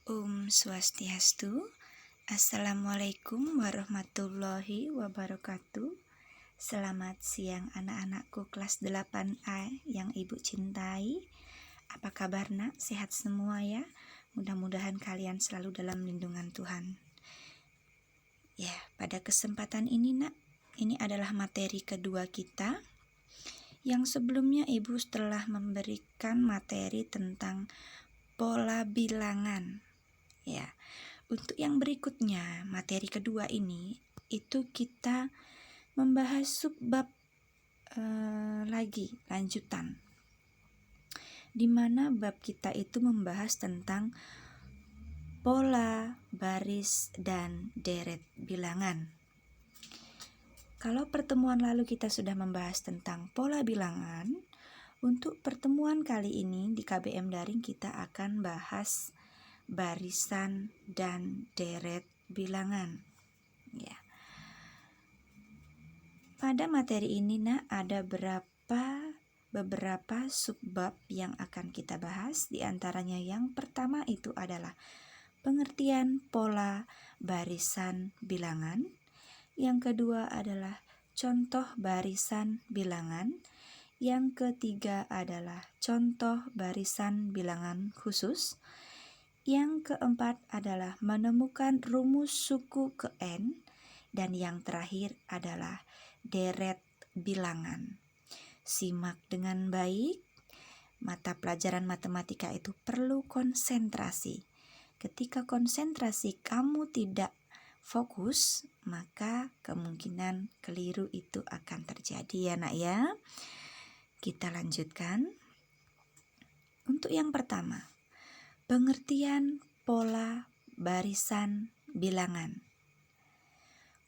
Swastiastu. Assalamualaikum warahmatullahi wabarakatuh. Selamat siang anak-anakku kelas 8A yang ibu cintai. Apa kabar nak? Sehat semua ya? Mudah-mudahan kalian selalu dalam lindungan Tuhan. Ya, pada kesempatan ini nak, ini adalah materi kedua kita. Yang sebelumnya ibu telah memberikan materi tentang pola bilangan. Ya, untuk yang berikutnya, materi kedua ini, itu kita membahas subbab lagi, lanjutan. Di mana bab kita itu membahas tentang pola, baris, dan deret bilangan. Kalau pertemuan lalu kita sudah membahas tentang pola bilangan, untuk pertemuan kali ini di KBM Daring kita akan bahas barisan dan deret bilangan. Ya. Pada materi ini ada beberapa subbab yang akan kita bahas. Di antaranya yang pertama itu adalah pengertian pola barisan bilangan. Yang kedua adalah contoh barisan bilangan. Yang ketiga adalah contoh barisan bilangan khusus. Yang keempat adalah menemukan rumus suku ke N. Dan yang terakhir adalah deret bilangan. Simak dengan baik. Mata pelajaran matematika itu perlu konsentrasi. Ketika konsentrasi kamu tidak fokus, maka kemungkinan keliru itu akan terjadi ya nak ya. Kita lanjutkan. Untuk yang pertama, pengertian pola barisan bilangan.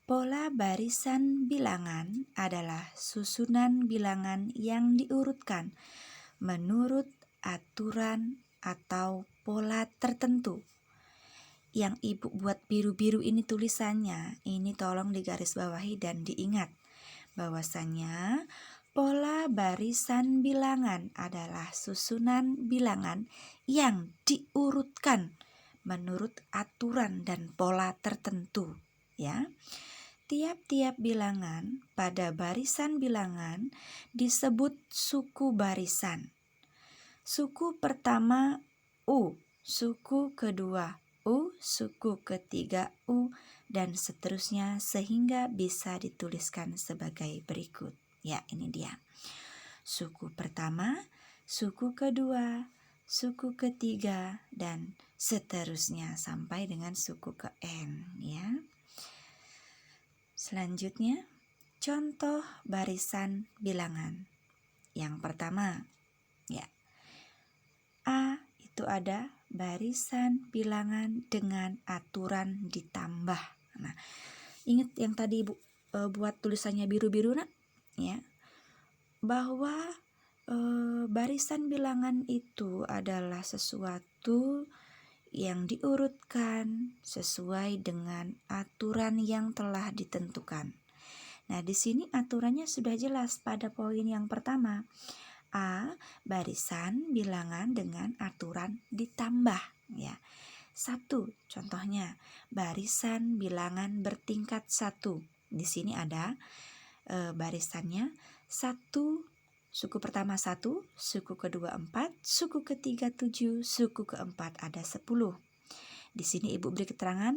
Pola barisan bilangan adalah susunan bilangan yang diurutkan menurut aturan atau pola tertentu. Yang ibu buat biru-biru ini tulisannya, ini tolong digarisbawahi dan diingat bahwasanya pola barisan bilangan adalah susunan bilangan yang diurutkan menurut aturan dan pola tertentu, ya. Tiap-tiap bilangan pada barisan bilangan disebut suku barisan. Suku pertama U, suku kedua U, suku ketiga U, dan seterusnya sehingga bisa dituliskan sebagai berikut. Ya, ini dia. Suku pertama, suku kedua, suku ketiga, dan seterusnya sampai dengan suku ke N, ya. Selanjutnya, contoh barisan bilangan. Yang pertama, ya. A itu ada barisan bilangan dengan aturan ditambah. Nah, ingat yang tadi Ibu buat tulisannya biru-biru nak, ya. Bahwa barisan bilangan itu adalah sesuatu yang diurutkan sesuai dengan aturan yang telah ditentukan. Nah, di sini aturannya sudah jelas pada poin yang pertama. A, barisan bilangan dengan aturan ditambah, ya. 1, contohnya barisan bilangan bertingkat 1. Di sini ada barisannya 1, suku pertama 1, suku kedua 4, suku ketiga 7, suku keempat ada 10. Di sini Ibu beri keterangan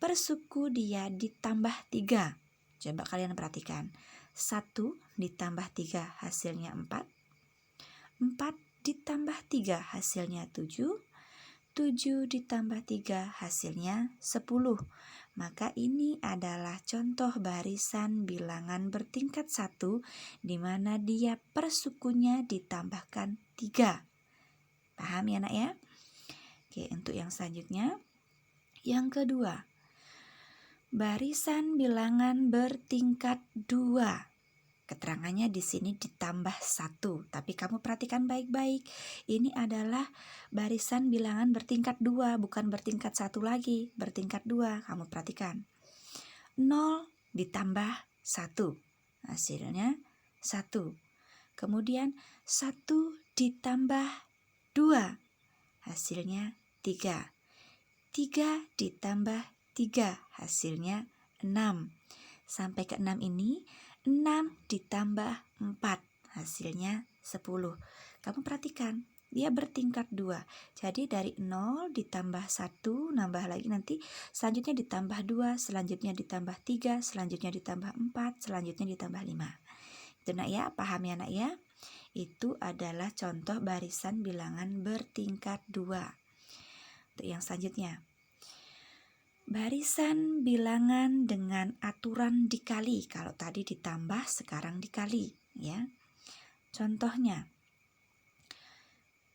per suku dia ditambah 3. Coba kalian perhatikan. 1 ditambah 3 hasilnya 4. 4 ditambah 3 hasilnya 7. 7 ditambah 3 hasilnya 10. Maka ini adalah contoh barisan bilangan bertingkat 1 di mana dia per sukunya ditambahkan 3. Paham ya nak ya? Oke, untuk yang selanjutnya. Yang kedua, barisan bilangan bertingkat 2. Keterangannya di sini ditambah 1, tapi kamu perhatikan baik-baik. Ini adalah barisan bilangan bertingkat 2, bukan bertingkat 1 lagi, bertingkat 2. Kamu perhatikan. 0 ditambah 1, hasilnya 1. Kemudian 1 ditambah 2, hasilnya 3. 3 ditambah 3 hasilnya 6. Sampai ke 6 ini 6 ditambah 4 hasilnya 10. Kamu perhatikan, dia bertingkat 2. Jadi dari 0 ditambah 1, nambah lagi nanti selanjutnya ditambah 2, selanjutnya ditambah 3, selanjutnya ditambah 4, selanjutnya ditambah 5. Itu nak ya, paham ya nak ya? Itu adalah contoh barisan bilangan bertingkat 2. Untuk yang selanjutnya, barisan bilangan dengan aturan dikali. Kalau tadi ditambah, sekarang dikali, ya. Contohnya,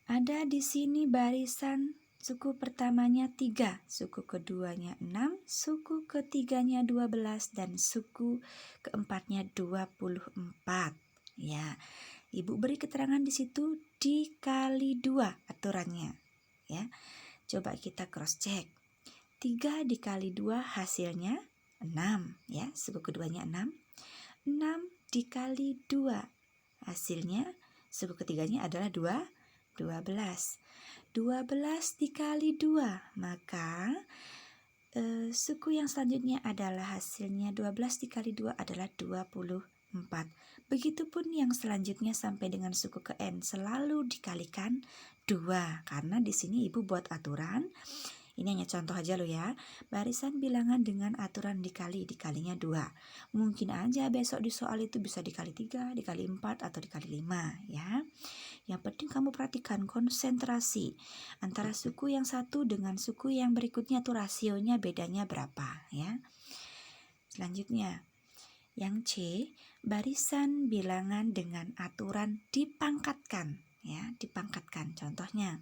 ada di sini barisan suku pertamanya 3, suku keduanya 6, suku ketiganya 12, dan suku keempatnya 24. Ya, Ibu beri keterangan di situ dikali 2 aturannya. Ya, coba kita cross check. 3 dikali 2 hasilnya 6, ya, suku keduanya 6. 6 dikali 2 hasilnya suku ketiganya adalah 12. 12 dikali 2, maka suku yang selanjutnya adalah hasilnya 12 dikali 2 adalah 24. Begitupun yang selanjutnya sampai dengan suku ke N selalu dikalikan 2. Karena di sini Ibu buat aturan, ini hanya contoh aja loh ya, barisan bilangan dengan aturan dikalinya 2. Mungkin aja besok di soal itu bisa dikali 3, dikali 4, atau dikali 5 ya. Yang penting kamu perhatikan konsentrasi antara suku yang satu dengan suku yang berikutnya tuh rasionya bedanya berapa ya. Selanjutnya, yang C, barisan bilangan dengan aturan dipangkatkan ya, dipangkatkan. Contohnya,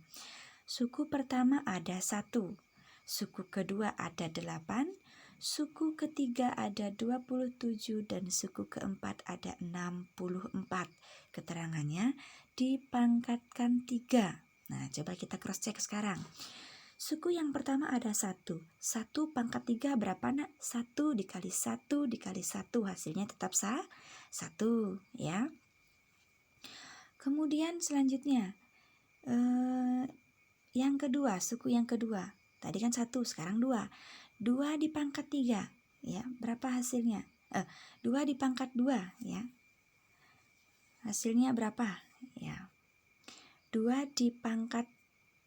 suku pertama ada 1, suku kedua ada 8, suku ketiga ada 27, dan suku keempat ada 64. Keterangannya dipangkatkan 3. Nah, coba kita cross check sekarang. Suku yang pertama ada 1. 1 pangkat 3 berapa nak? 1 dikali 1 dikali 1 hasilnya tetap 1 ya. Kemudian selanjutnya yang kedua, suku yang kedua. Tadi kan 1, sekarang 2. 2 dipangkat 3 ya. Berapa hasilnya? 2 dipangkat 2 ya. Hasilnya berapa? Ya. 2 dipangkat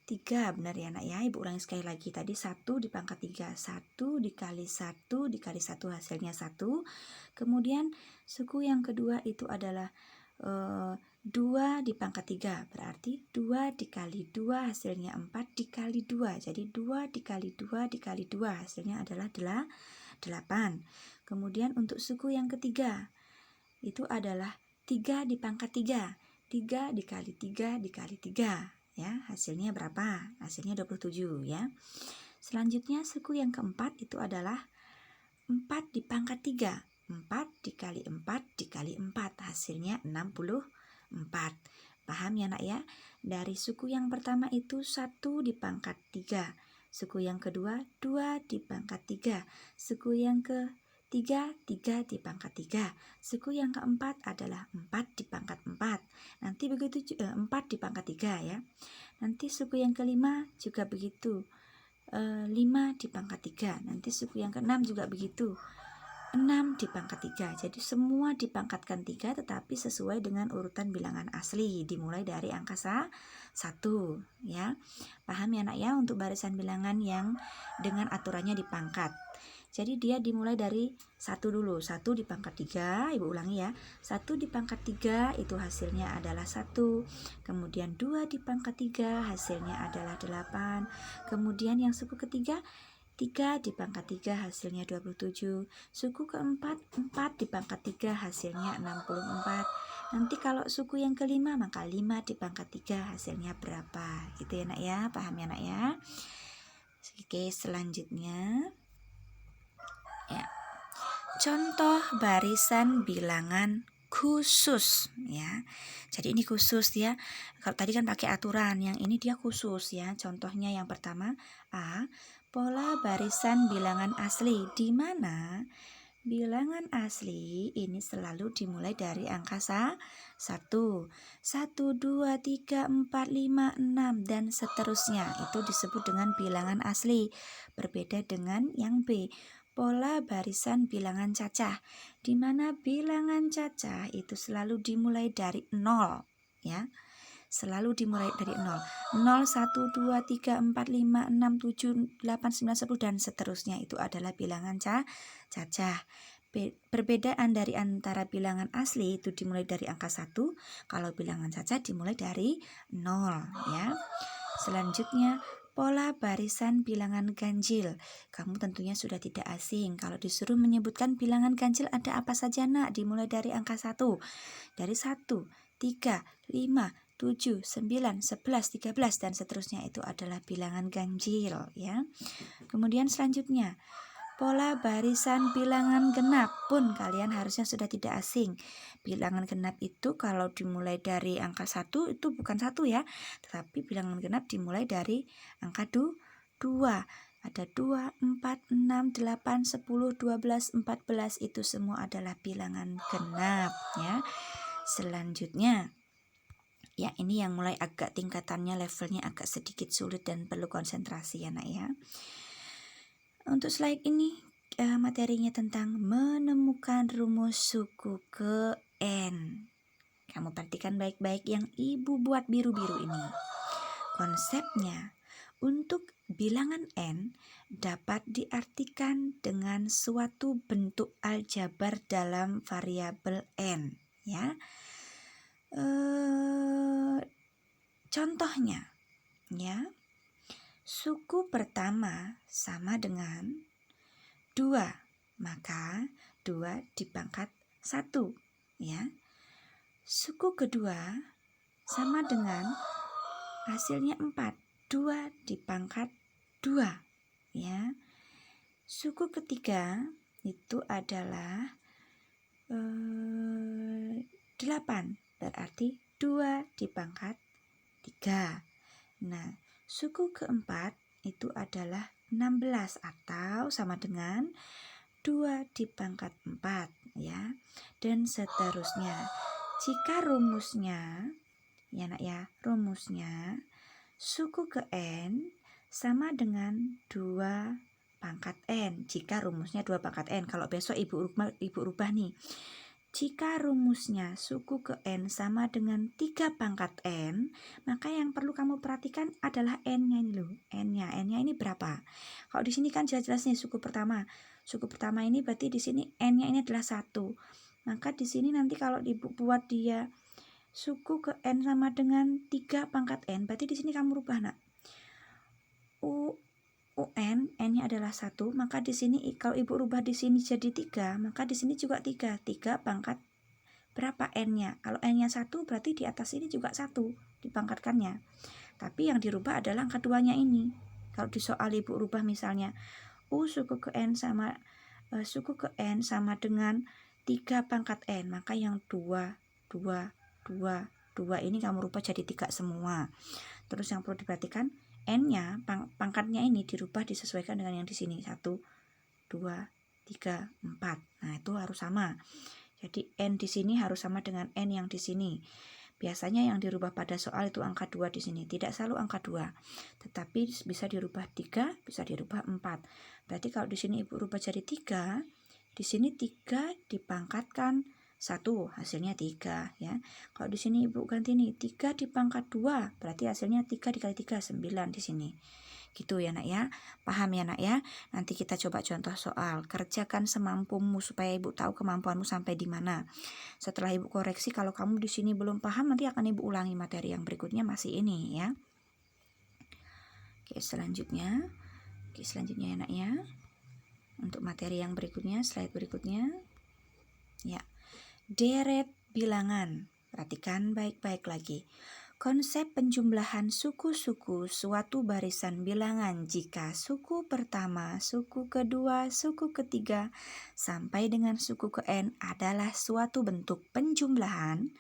3, benar ya nak ya. Ibu ulangi sekali lagi, tadi 1 dipangkat 3, 1 dikali 1 dikali 1 hasilnya 1. Kemudian suku yang kedua itu adalah 2 dipangkat 3, berarti 2 dikali 2 hasilnya 4 dikali 2, jadi 2 dikali 2 dikali 2 hasilnya adalah 8. Kemudian untuk suku yang ketiga itu adalah 3 dipangkat 3, 3 dikali 3 dikali 3 ya, hasilnya berapa? Hasilnya 27 ya. Selanjutnya suku yang keempat itu adalah 4 dipangkat 3, 4 dikali 4 dikali 4 hasilnya 64. Paham ya nak ya? Dari suku yang pertama itu 1 dipangkat 3, suku yang kedua 2 dipangkat 3, suku yang ketiga 3 dipangkat 3, suku yang keempat adalah 4 dipangkat 4. Nanti begitu 4 dipangkat 3 ya. Nanti suku yang kelima juga begitu, 5 dipangkat 3. Nanti suku yang keenam juga begitu, 6 dipangkat 3. Jadi semua dipangkatkan 3 tetapi sesuai dengan urutan bilangan asli, dimulai dari angka 1 ya. Paham ya nak ya untuk barisan bilangan yang dengan aturannya dipangkat. Jadi dia dimulai dari 1 dulu, 1 dipangkat 3, Ibu ulangi ya. 1 dipangkat 3 itu hasilnya adalah 1. Kemudian 2 dipangkat 3 hasilnya adalah 8. Kemudian yang suku ketiga 3 dipangkat 3 hasilnya 27. Suku keempat 4 dipangkat 3 hasilnya 64. Nanti kalau suku yang kelima maka 5 dipangkat 3 hasilnya berapa? Gitu ya nak ya, paham ya nak ya. Oke, selanjutnya ya. Contoh barisan bilangan khusus ya. Jadi ini khusus ya. Kalau tadi kan pakai aturan, yang ini dia khusus ya. Contohnya yang pertama A, pola barisan bilangan asli di mana bilangan asli ini selalu dimulai dari angka 1. 1, 2, 3, 4, 5, 6 dan seterusnya. Itu disebut dengan bilangan asli. Berbeda dengan yang B, pola barisan bilangan cacah, di mana bilangan cacah itu selalu dimulai dari 0, ya. Selalu dimulai dari 0. 0, 1, 2, 3, 4, 5, 6, 7, 8, 9, 10 dan seterusnya. Itu adalah bilangan cacah. Perbedaan dari antara bilangan asli itu dimulai dari angka 1, kalau bilangan cacah dimulai dari 0, ya. Selanjutnya, pola barisan bilangan ganjil. Kamu tentunya sudah tidak asing. Kalau disuruh menyebutkan bilangan ganjil ada apa saja, Nak? Dimulai dari angka 1. Dari 1, 3, 5, 7, 9, 11, 13 dan seterusnya itu adalah bilangan ganjil, ya. Kemudian selanjutnya, pola barisan bilangan genap pun kalian harusnya sudah tidak asing. Bilangan genap itu kalau dimulai dari angka 1 itu bukan 1 ya, tetapi bilangan genap dimulai dari angka 2. Ada 2, 4, 6, 8, 10, 12, 14 itu semua adalah bilangan genap, ya. Selanjutnya, ya ini yang mulai agak tingkatannya levelnya agak sedikit sulit dan perlu konsentrasi ya Nak ya. Untuk slide ini materinya tentang menemukan rumus suku ke N. Kamu perhatikan baik-baik yang Ibu buat biru-biru ini. Konsepnya, untuk bilangan N dapat diartikan dengan suatu bentuk aljabar dalam variabel N, ya. Contohnya, ya, suku pertama sama dengan 2, maka 2 dipangkat 1, ya. Suku kedua sama dengan hasilnya 4, 2 dipangkat 2, ya. Suku ketiga itu adalah 8, berarti 2 dipangkat 3. Nah, suku keempat itu adalah 16 atau sama dengan 2 dipangkat 4, ya. Dan seterusnya. Jika rumusnya, ya Nak ya, rumusnya suku ke N sama dengan 2 pangkat N. Jika rumusnya 2 pangkat N, kalau besok Ibu rubah nih. Jika rumusnya suku ke N sama dengan 3 pangkat N, maka yang perlu kamu perhatikan adalah N-nya ini loh. N-nya ini berapa? Kalau di sini kan jelas-jelas nih suku pertama. Suku pertama ini berarti di sini N-nya ini adalah 1. Maka di sini nanti kalau dibuat dia suku ke N sama dengan 3 pangkat N, berarti di sini kamu rubah Nak. UN, N-nya adalah 1, maka di sini kalau Ibu rubah di sini jadi 3, maka di sini juga 3 pangkat berapa N-nya? Kalau N-nya 1 berarti di atas ini juga 1 dipangkatkannya. Tapi yang dirubah adalah angka 2-nya ini. Kalau di soal Ibu rubah misalnya suku ke N sama dengan 3 pangkat N, maka yang 2 ini kamu rubah jadi 3 semua. Terus yang perlu diperhatikan, N-nya, pangkatnya ini dirubah disesuaikan dengan yang di sini. 1, 2, 3, 4. Nah, itu harus sama. Jadi N di sini harus sama dengan N yang di sini. Biasanya yang dirubah pada soal itu angka 2 di sini. Tidak selalu angka 2. Tetapi bisa dirubah 3, bisa dirubah 4. Berarti kalau di sini Ibu rubah jadi 3, di sini 3 dipangkatkan 1, hasilnya 3, ya. Kalau di sini Ibu ganti nih 3 dipangkat 2, berarti hasilnya 3 dikali 3 9 di sini. Gitu ya Nak ya. Paham ya Nak ya? Nanti kita coba contoh soal. Kerjakan semampumu supaya Ibu tahu kemampuanmu sampai di mana. Setelah Ibu koreksi kalau kamu di sini belum paham, nanti akan Ibu ulangi materi yang berikutnya masih ini ya. Oke, selanjutnya ya Nak ya. Untuk materi yang berikutnya, slide berikutnya. Ya. Deret bilangan. Perhatikan baik-baik lagi. Konsep penjumlahan suku-suku suatu barisan bilangan jika suku pertama, suku kedua, suku ketiga, sampai dengan suku ke N adalah suatu bentuk penjumlahan.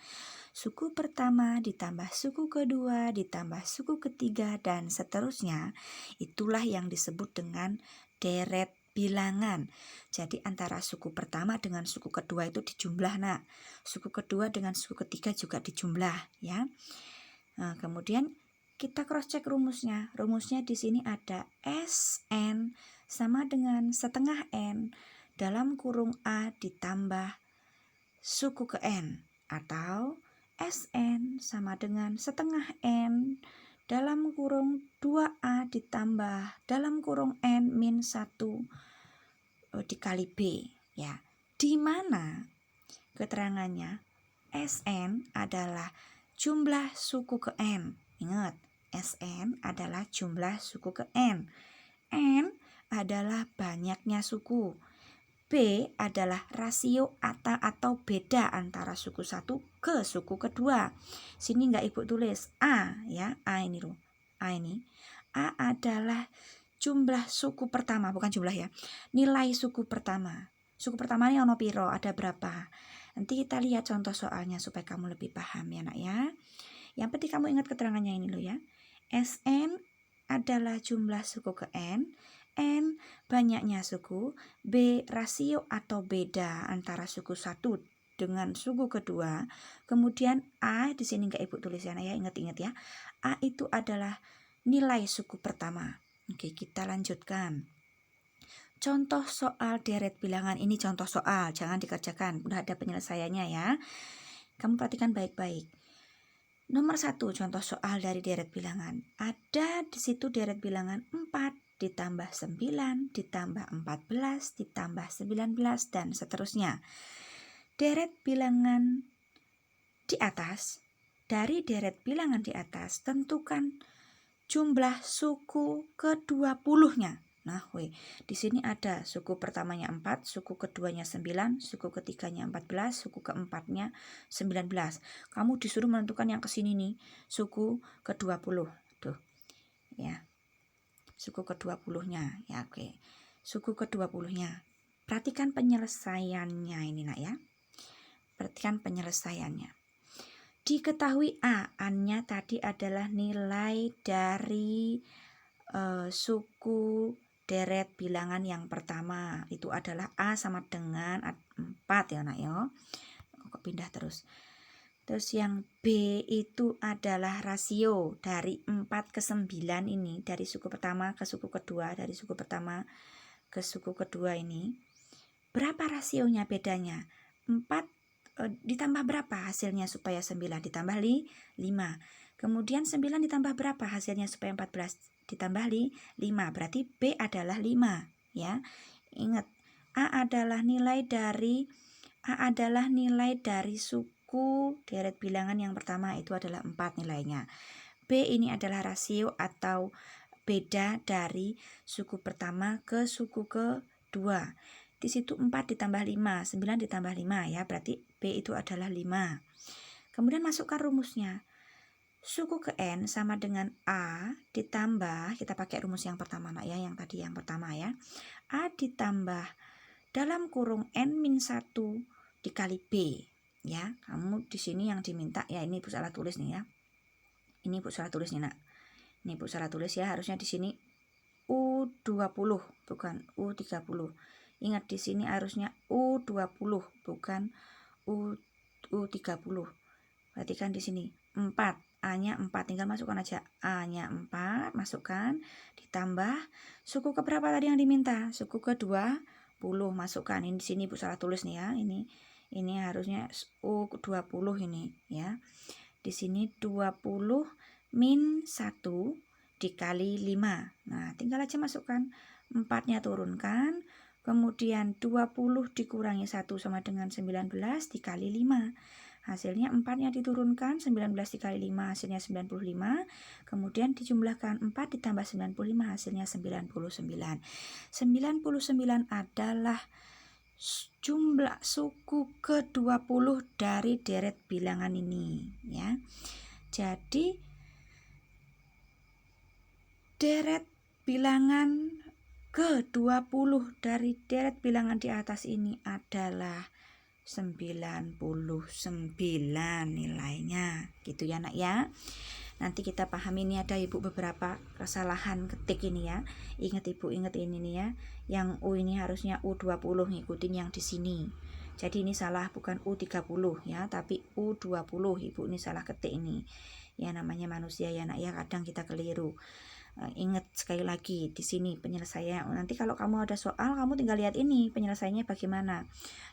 Suku pertama ditambah suku kedua ditambah suku ketiga dan seterusnya. Itulah yang disebut dengan deret bilangan. Jadi antara suku pertama dengan suku kedua itu dijumlah, nak. Suku kedua dengan suku ketiga juga dijumlah, ya. Nah, kemudian kita cross check rumusnya. Rumusnya di sini ada SN sama dengan setengah N dalam kurung A ditambah suku ke N, atau SN sama dengan setengah N dalam kurung 2A ditambah dalam kurung N min 1 dikali B, ya. Di mana keterangannya SN adalah jumlah suku ke N. Ingat, SN adalah jumlah suku ke N. N adalah banyaknya suku. B adalah rasio atau beda antara suku satu ke suku kedua. Sini enggak Ibu tulis A, ya. A ini loh. A ini. A adalah jumlah suku pertama, bukan jumlah ya. Nilai suku pertama. Suku pertama ini ono piro, ada berapa? Nanti kita lihat contoh soalnya supaya kamu lebih paham ya, nak, ya. Yang penting kamu ingat keterangannya ini loh, ya. SN adalah jumlah suku ke N. N banyaknya suku, B rasio atau beda antara suku satu dengan suku kedua. Kemudian A di sini enggak Ibu tulis ya, ingat-ingat ya. A itu adalah nilai suku pertama. Oke, kita lanjutkan. Contoh soal deret bilangan, ini contoh soal, jangan dikerjakan, udah ada penyelesaiannya ya. Kamu perhatikan baik-baik. Nomor 1 contoh soal dari deret bilangan. Ada di situ deret bilangan 4 ditambah 9 ditambah 14 ditambah 19 dan seterusnya. Deret bilangan di atas, dari deret bilangan di atas tentukan jumlah suku ke-20-nya. Nah, di sini ada suku pertamanya 4, suku keduanya 9, suku ketiganya 14, suku keempatnya 19. Kamu disuruh menentukan yang ke sini nih, suku ke-20. Tuh. Ya. Suku ke-20-nya. Ya, oke. Suku ke-20-nya. Perhatikan penyelesaiannya ini, nak, ya. Perhatikan penyelesaiannya. Diketahui A-nya tadi adalah nilai dari suku deret bilangan yang pertama. Itu adalah A sama dengan 4 ya, nak, ya. Kok pindah terus. Terus yang B itu adalah rasio dari 4 ke 9 ini, dari suku pertama ke suku kedua, dari suku pertama ke suku kedua ini. Berapa rasionya bedanya? 4 ditambah berapa hasilnya supaya 9? Ditambah 5. Kemudian 9 ditambah berapa hasilnya supaya 14? Ditambah 5. Berarti B adalah 5, ya. Ingat, A adalah nilai dari suku deret bilangan yang pertama, itu adalah 4 nilainya. B ini adalah rasio atau beda dari suku pertama ke suku kedua. Di situ 4 ditambah 5, 9 ditambah 5 ya, berarti B itu adalah 5. Kemudian masukkan rumusnya. Suku ke N sama dengan A ditambah, kita pakai rumus yang pertama, nak, ya, yang tadi yang pertama ya. A ditambah dalam kurung N min 1 dikali B, ya. Kamu di sini yang diminta, ya, ini Ibu salah tulis nih, ya. Ini Ibu salah tulis nih, nak. Ini Ibu salah tulis ya, harusnya di sini U20 bukan U30. Ingat di sini harusnya U20 bukan U30. Perhatikan di sini 4, A-nya 4, tinggal masukkan aja A-nya 4, masukkan, ditambah suku ke berapa tadi yang diminta? Suku ke-20, masukkan. Ini di sini Ibu salah tulis nih, ya. Ini harusnya U20 ini, ya. Di sini 20 min 1 dikali 5. Nah, tinggal aja masukkan 4-nya turunkan. Kemudian 20 dikurangi 1 sama dengan 19 dikali 5. Hasilnya 4-nya diturunkan, 19 dikali 5 hasilnya 95. Kemudian dijumlahkan 4 ditambah 95 hasilnya 99. 99 adalah jumlah suku ke-20 dari deret bilangan ini, ya. Jadi deret bilangan ke-20 dari deret bilangan di atas ini adalah 99 nilainya, gitu ya, nak, ya. Nanti kita pahami, ini ada Ibu beberapa kesalahan ketik ini ya. Ingat Ibu, ingat ini nih ya. Yang U ini harusnya U20, ngikutin yang di sini. Jadi ini salah, bukan U30 ya, tapi U20. Ibu ini salah ketik ini. Ya namanya manusia ya nak ya, kadang kita keliru. Ingat sekali lagi di sini penyelesaian. Nanti kalau kamu ada soal, kamu tinggal lihat ini penyelesaiannya bagaimana.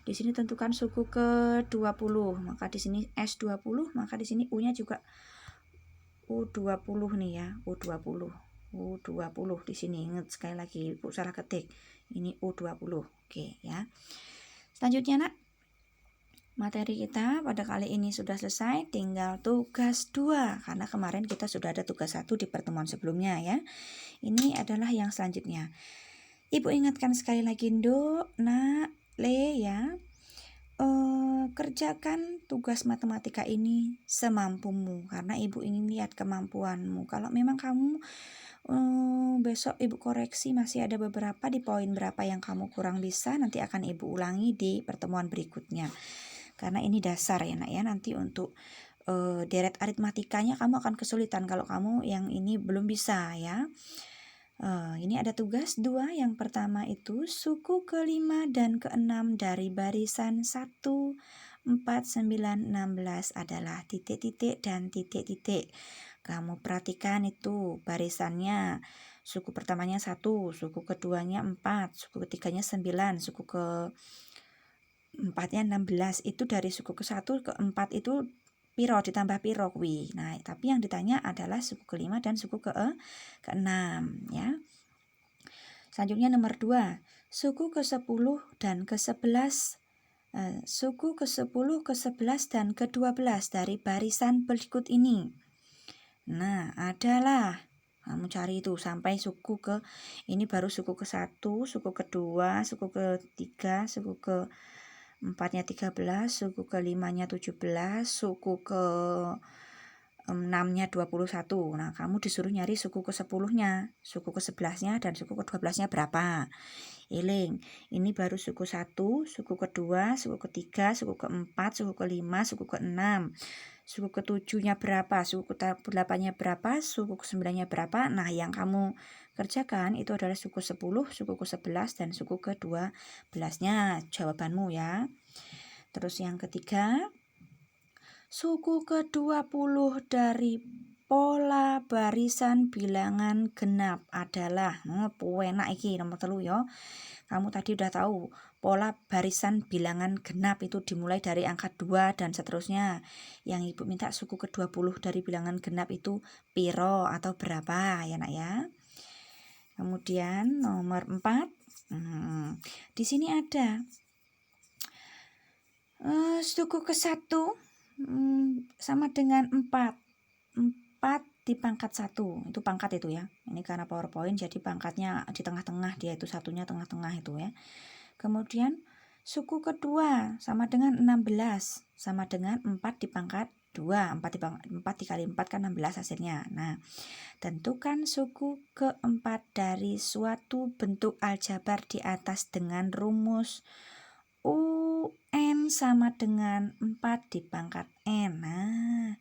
Di sini tentukan suku ke-20, maka di sini S20, maka di sini U-nya juga U20 nih ya, U20. U20 di sini. Ingat sekali lagi, Ibu salah ketik. Ini U20. Oke ya. Selanjutnya nak, materi kita pada kali ini sudah selesai, tinggal tugas 2 karena kemarin kita sudah ada tugas 1 di pertemuan sebelumnya ya. Ini adalah yang selanjutnya. Ibu ingatkan sekali lagi, Nduk, Nak, Le ya. Kerjakan tugas matematika ini semampumu karena Ibu ingin lihat kemampuanmu. Kalau memang kamu besok Ibu koreksi masih ada beberapa di poin berapa yang kamu kurang bisa, nanti akan Ibu ulangi di pertemuan berikutnya. Karena ini dasar ya nak ya, nanti untuk deret aritmatikanya kamu akan kesulitan kalau kamu yang ini belum bisa ya. Ini ada tugas 2. Yang pertama itu suku ke-5 dan ke-6 dari barisan 1, 4, 9, 16 adalah titik-titik dan titik-titik. Kamu perhatikan itu barisannya. Suku pertamanya 1, suku keduanya 4, suku ketiganya 9, suku ke empatnya 16. Itu dari suku ke-1 ke 4 itu piro ditambah piro kuwi. Nah, tapi yang ditanya adalah suku ke-5 dan suku ke-6 ya. Selanjutnya nomor 2, suku ke-10 dan ke-11. Suku ke-10, ke-11 dan ke-12 dari barisan berikut ini. Nah, adalah kamu cari itu sampai suku ke ini, baru suku ke-1, suku ke-2, suku ke-3, suku ke-4-nya 13, suku ke-5-nya 17, suku ke-6-nya 21. Nah, kamu disuruh nyari suku ke-10-nya, suku ke-11-nya dan suku ke-12-nya berapa. Eling, ini baru suku 1, suku kedua, suku ketiga, suku ke-4, suku ke-5, suku ke-6. Suku ke-7-nya berapa, suku ke-8-nya berapa, suku ke-9-nya berapa. Nah, yang kamu kerjakan itu adalah suku 10, suku ke-11 dan suku ke-12-nya. Jawabanmu ya. Terus yang ketiga, suku ke-20 dari pola barisan bilangan genap adalah enak iki nomor 3 ya. Kamu tadi udah tahu pola barisan bilangan genap itu dimulai dari angka 2 dan seterusnya. Yang Ibu minta suku ke-20 dari bilangan genap itu piro atau berapa ya nak ya. Kemudian nomor 4, di sini ada suku ke-1 sama dengan 4 di pangkat 1, itu pangkat itu ya. Ini karena PowerPoint jadi pangkatnya di tengah-tengah, dia itu satunya tengah-tengah itu ya. Kemudian suku kedua sama dengan 16 sama dengan 4 di pangkat 2. 4 dikali 4 kan 16 hasilnya. Nah, tentukan suku keempat dari suatu bentuk aljabar di atas dengan rumus UN sama dengan 4 di pangkat N. Nah,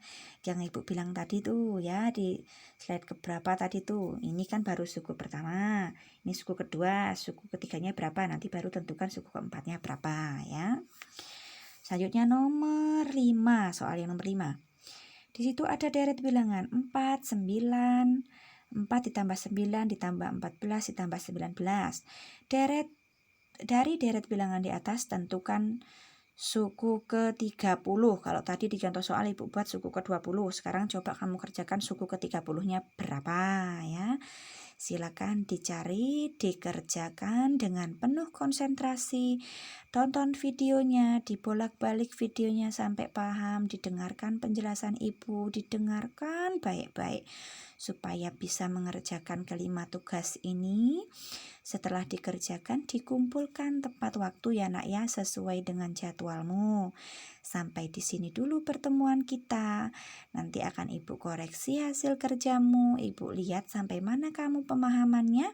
yang Ibu bilang tadi tuh ya di slide keberapa tadi tuh. Ini kan baru suku pertama, ini suku kedua, suku ketiganya berapa, nanti baru tentukan suku keempatnya berapa ya. Selanjutnya nomor 5, soal yang nomor 5. Di situ ada deret bilangan 4, 9, 4 ditambah 9 ditambah 14 ditambah 19. Dari deret bilangan di atas tentukan suku ke-30. Kalau tadi di contoh soal Ibu buat suku ke-20, sekarang coba kamu kerjakan suku ke-30-nya berapa ya. Silakan dicari, dikerjakan dengan penuh konsentrasi. Tonton videonya, dibolak-balik videonya sampai paham, didengarkan penjelasan Ibu, didengarkan baik-baik supaya bisa mengerjakan kelima tugas ini. Setelah dikerjakan, dikumpulkan tepat waktu ya nak ya, sesuai dengan jadwalmu. Sampai di sini dulu pertemuan kita. Nanti akan Ibu koreksi hasil kerjamu. Ibu lihat sampai mana kamu pemahamannya.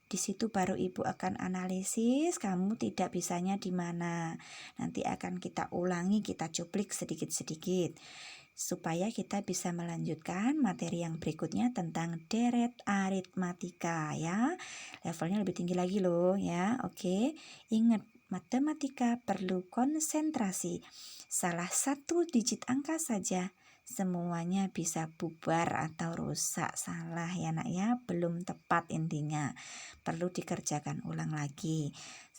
Di situ baru Ibu akan analisis kamu tidak bisanya di mana. Nanti akan kita ulangi, kita cuplik sedikit-sedikit. supaya kita bisa melanjutkan materi yang berikutnya tentang deret aritmatika ya. Levelnya lebih tinggi lagi loh ya. Oke, ingat matematika perlu konsentrasi. Salah satu digit angka saja semuanya bisa bubar atau rusak. Salah ya nak ya, belum tepat intinya. Perlu dikerjakan ulang lagi.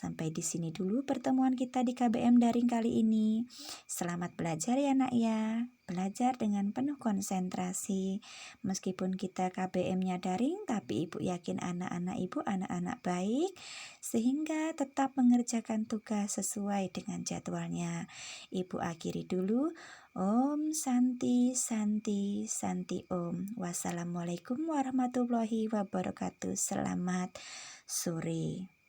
Sampai di sini dulu pertemuan kita di KBM Daring kali ini. Selamat belajar ya nak ya. Belajar dengan penuh konsentrasi. Meskipun kita KBM-nya daring, tapi ibu yakin anak-anak ibu anak-anak baik, sehingga tetap mengerjakan tugas sesuai dengan jadwalnya. Ibu akhiri dulu. Om Santi Santi Santi Om. Wassalamualaikum warahmatullahi wabarakatuh. Selamat sore.